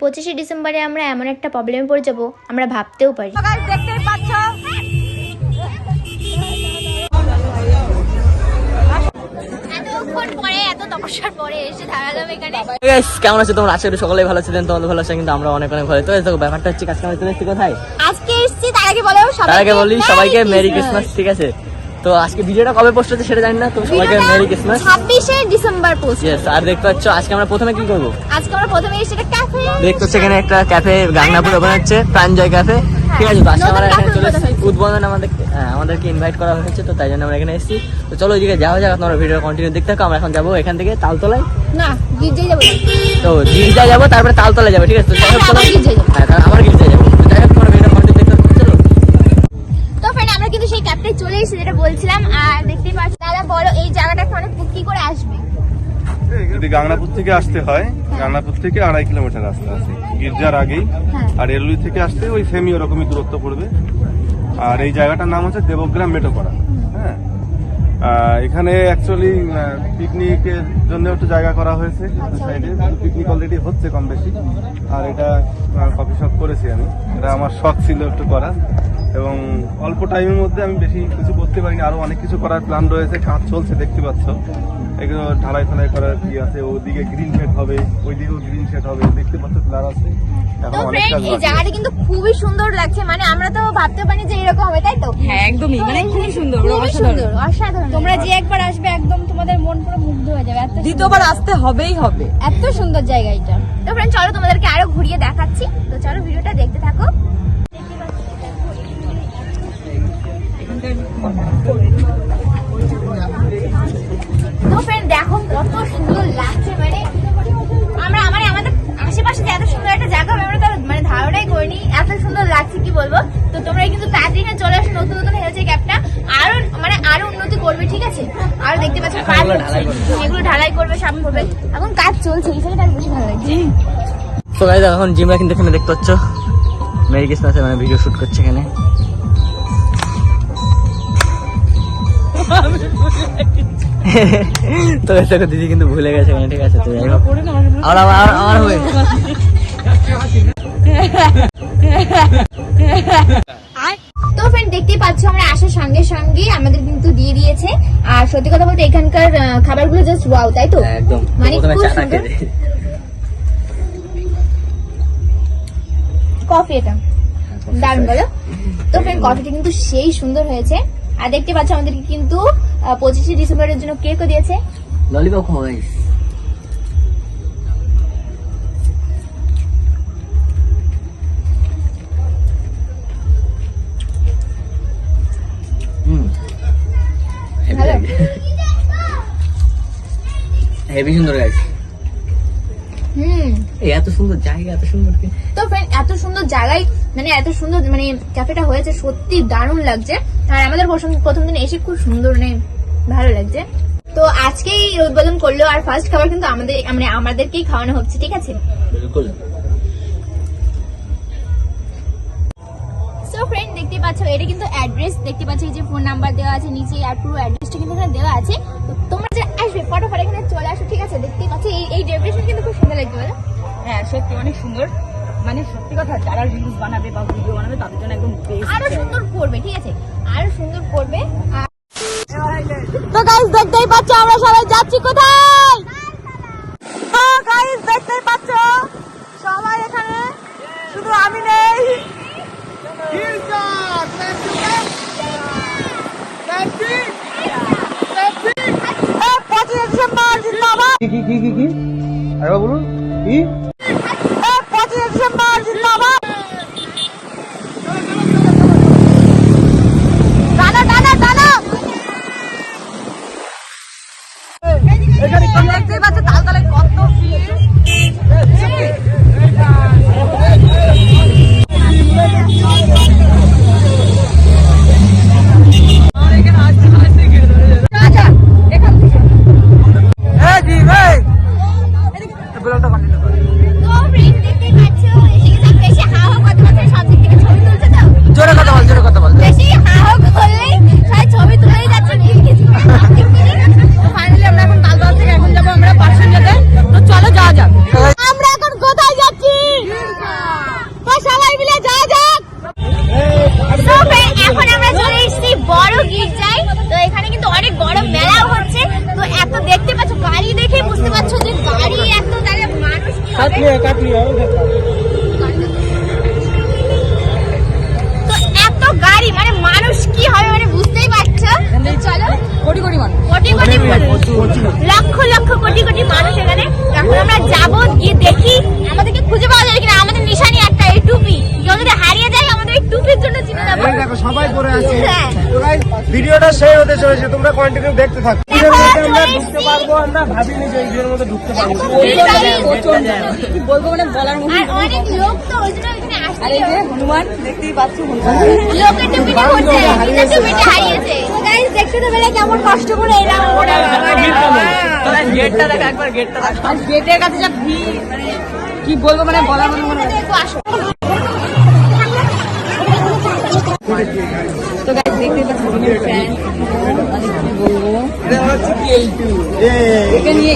25শে ডিসেম্বরে আমরা এমন একটা প্রবলেমে পড়ে যাব আমরা ভাবতেও পারি। দেখতেই পাচ্ছ এতক্ষণ পরে এত তপস্যার পরে এসে দাঁড়ালাম এখানে। গাইস কেমন আছো তোমরা? আশা করি সকলেই ভালো ছিলেন, তোমাদের ভালো আছে, কিন্তু আমরা অনেক অনেক ভালো। তো দেখো ব্যাপারটা হচ্ছে আজকে আমরা চলে এসেছি কোথায়? আজকে এসেছি তার আগে বলো তার আগে বলি সবাইকে মেরি ক্রিসমাস, ঠিক আছে? তো আজকে ভিডিওটা কবে পোস্ট হচ্ছে সেটা জানি না, তো সবাইকে মেরি ক্রিসমাস। 26শে ডিসেম্বর পোস্ট। ইয়েস। আর দেখতে পাচ্ছ আজকে আমরা প্রথমে কি করব? আজকে আমরা প্রথমে এসেছি একটা ক্যাফে। দেখতে হচ্ছে এখানে একটা ক্যাফে গাংনাপুর ওপেন হচ্ছে, প্রাণজয় ক্যাফে, ঠিক আছে? তো আজকে আমরা এখানে চলে এসেছি উদ্বোধন, আমাদেরকে ইনভাইট করা হয়েছে, তো তাই জন্য আমরা এখানে এসেছি। তো চলো ওইদিকে যাওয়া যাক, তোমরা ভিডিও কন্টিনিউ দেখতে থাকো। আমরা এখন যাবো এখান থেকে তালতলায়, না গির্জায় যাবো, তো গির্জায় যাবো, তারপরে তালতলায় যাবো, ঠিক আছে? তো যাই হোক আবার গির্জায় যাবো। হ্যাঁ, আবার গির্জায় যাবো। তো যাই হোক তোমরা ভিডিও কন্টিনিউ দেখতে থাকো, চলো। তো ফ্রেন্ড আমরা কিন্তু সেই ক্যাফেটায় চলে এসেছি যেটা বলছিলাম। আর দেখতেই পাচ্ছ দাদা বলো এই জায়গাটা অনেক কি করে আসবে? যদি গাংনাপুর থেকে আসতে হয়, গাংনাপুর থেকে 2.5 কিলোমিটার রাস্তা আছে গির্জার আগেই। আর এলুই থেকে আসতে ওই সেমি ওরকমই দূরত্ব পড়বে। আর এই জায়গাটার নাম হচ্ছে দেবগ্রাম মেটোপাড়া। হ্যাঁ, এখানে অ্যাকচুয়ালি পিকনিকের জন্য একটু জায়গা করা হয়েছে সাইডে। পিকনিক অলরেডি হচ্ছে কম বেশি। আর এটা কফি শপ করেছি আমি, এটা আমার শখ ছিল একটু করা, এবং অল্প টাইমের মধ্যে আমি বেশি কিছু করতে পারিনি। আরো অনেক কিছু করার প্ল্যান রয়েছে, কাজ চলছে দেখতে পাচ্ছ। এগুলো ঢালাই ফালাই করার কি আছে, ওদিকে গ্রিন শেড হবে, ওইদিকেও গ্রিন শেড হবে, দেখতে পাচ্ছ প্ল্যান আছে। তো ফ্রেন্ড এই জায়গাটা কিন্তু খুবই সুন্দর লাগছে, মানে আমরা তো ভাবতে পারি যে এরকম হবে, তাই তো? হ্যাঁ একদমই, মানে খুবই সুন্দর, খুবই সুন্দর, অসাধারণ। তোমরা যে একবার আসবে একদম তোমাদের মন পুরো মুগ্ধ হয়ে যাবে। দ্বিতীয়বার আসতে হবেই হবে, এত সুন্দর জায়গা এটা। তো ফ্রেন্ড চলো তোমাদেরকে আরো ঘুরিয়ে দেখাচ্ছি, তো চলো ভিডিওটা দেখতে থাকো। তো ফ্রেন্ড দেখো কত সুন্দর লাগছে, মানে আমাদের আশেপাশে যে এত সুন্দর একটা জায়গা হবে আমরা তো মানে ধারণাই করিনি এত সুন্দর লাগছে, কি বলবো। তো তোমরা কিন্তু তাড়াতাড়ি চলে আসো, নতুন নতুন হয়েছে ক্যাবটা, আরো উন্নতি করবে, ঠিক আছে? আর দেখতে পাচ্ছ কাজ হচ্ছে, এগুলো ঢালাই করবে, সামনে করবে, এখন কাজ চলছে, এই জায়গাটা বেশি ভালো লাগছে। তো গাইস এখন জিমরা কিন্তু এখানে দেখতে পাচ্ছ মেরি ক্রিসমাসে মানে ভিডিও শুট করছে এখানে। তো দেখো দিদি কিন্তু ভুলে গেছে এখানে, ঠিক আছে? তো যাই হোক আর আমার হবে। তো ফ্রেন্ড দেখতেই পাচ্ছ আমরা আসার সঙ্গে সঙ্গে আমাদের কিন্তু দিয়ে দিয়েছে। আর সত্যি কথা বলতে এখানকার খাবারগুলো জাস্ট ওয়াও, তাই তো? একদম মানে প্রথমে খুব চাটা সুন্দর। খেয়ে দে। কফি এটা দারুণ, বলো? তো ফ্রেন্ড কফিটা কিন্তু সেই সুন্দর হয়েছে। আর দেখতে পাচ্ছ আমাদেরকে কিন্তু 25শে ডিসেম্বরের জন্য কেকও দিয়েছে। ললিপপ খাও গাইস। ভালো? হেভি সুন্দর গাইস। এত সুন্দর জায়গা, এত সুন্দর। তো ফ্রেন্ড এত সুন্দর জায়গায় মানে এত সুন্দর মানে ক্যাফেটা হয়েছে, সত্যি দারুণ লাগছে। আর আমাদের প্রথম দিন এসে খুব সুন্দর মানে ভালো লাগছে। তো আজকেই উদ্বোধন করলো, আর ফার্স্ট খাবার কিন্তু আমাদেরকেই খাওয়ানো হচ্ছে, ঠিক আছে? বিলকুল। সো ফ্রেন্ড দেখতে পাচ্ছ এটা কিন্তু অ্যাড্রেস, দেখতে পাচ্ছ এই যে ফোন নাম্বার দেওয়া আছে নিচে, আর পুরো অ্যাড্রেসটা কিন্তু এখানে দেওয়া আছে। তো তোমরা যে আসবে ফটোফট এখানে চলে আসো, ঠিক আছে? দেখতে পাচ্ছ এই ডেকোরেশন কিন্তু খুব সুন্দর লাগছে, বলো? হ্যাঁ সত্যি অনেক সুন্দর, মানে সত্যি কথা যারা রিলস বানাবে বা ভিডিও বানাবে তাদের জন্য একদম আরো সুন্দর করবে, ঠিক আছে? আরো সুন্দর করবে। আর তো গাইস দেখতেই পাচ্ছ আমরা সবাই যাচ্ছি কোথায়। তো গাইস দেখতেই পাচ্ছ সবাই এখানে, শুধু আমি নেই। 25 ডিসেম্বর জিন্দাবাদ। কি আরে বলুন কি 25 ডিসেম্বর জিন্দাবাদ। দাদা দাদা দাদা দেখতেই পাচ্ছ তালতলায় কত ভিড়। ব্লগটা কন্টিনিউ কর। তো এত গাড়ি মানে মানুষ কি হবে মানে বুঝতেই পারছো। তো চলো কোটি কোটি মানুষ। কোটি কোটি লক্ষ লক্ষ কোটি কোটি মানুষ এখানে। এখন আমরা যাবো গিয়ে দেখি আমাদেরকে খুঁজে পাওয়া যাবে কিনা। আমাদের নিশানি একটা এই টুপি, কেউ যদি হারিয়ে যায় আমাদের এই টুপির জন্য চিনে নেবো। দেখো সবাই পরে আছে। হ্যাঁ। তো গাইস ভিডিওটা শেষ হতে চলেছে, তোমরা কন্টিনিউ দেখতে থাকো। দেখো, আমরা চলে ঢুকতে পারবো, আমরা ভাবিনি যে এই ভিডিওর মধ্যে ঢুকতে পারবো। কি বলবো মানে বলার মতো। আর অনেক লোক তো ওই জন্য এখানে আসতে আর এই যে হনুমান দেখতেই পাচ্ছ, হনুমান লোকের টুপিটা ঘুরছে, নিজের টুপিটা হারিয়েছে। গাইস দেখতে তো পেলে কেমন কষ্ট করে এলাম ওরা। গেটটা দেখ একবার, গেটটা দেখ। আর গেটের কাছে যা ভিড়, মানে কি বলবো মানে বলার মতো মনে হয়। দেখো আসো। তো গাইস দেখতেই পাচ্ছ ফ্যান, মানে কি বলবো একে নিয়ে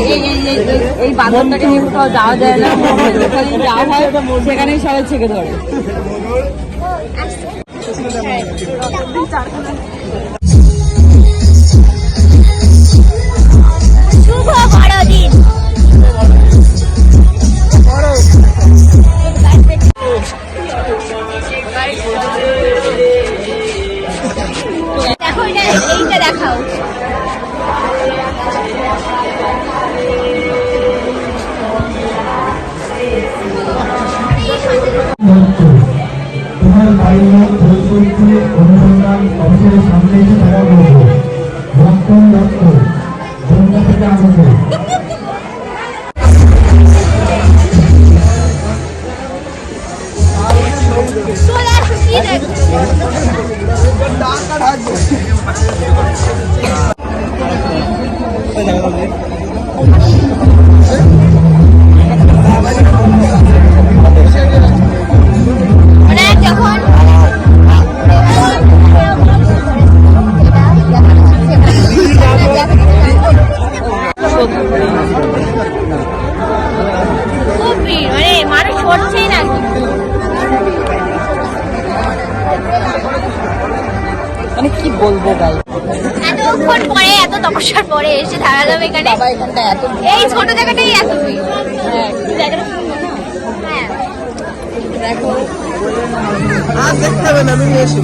এই বাঁদরটাকে নিয়ে কোথাও যাওয়া যায় না, যেখানে যাওয়া হয় সেখানেই সবাই ছেঁকে ধরে। শুভ বড়দিন। দেখো এইটা দেখাও। তোমার বাড়ির লোক বৈষয়িক অনুসন্ধান অফিসের সামনে এসে দেখা করবো। রক্ত রক্ত বন্যা থেকে আসবে। চলে আসো কি দেখো। মানে যখন খুব ভিড়, মানে মানুষ সরছেই না। মানে কি বলবো গাই, এতক্ষণ পরে এত তপস্যার পরে এসে দাঁড়ালাম এখানে। বাবা এখানটা এত এই ছোট জায়গাটাই এত ভিড়। হ্যাঁ, কিন্তু জায়গাটা সুন্দর না। হ্যাঁ দেখো আর দেখতে হবে না, আমি এসে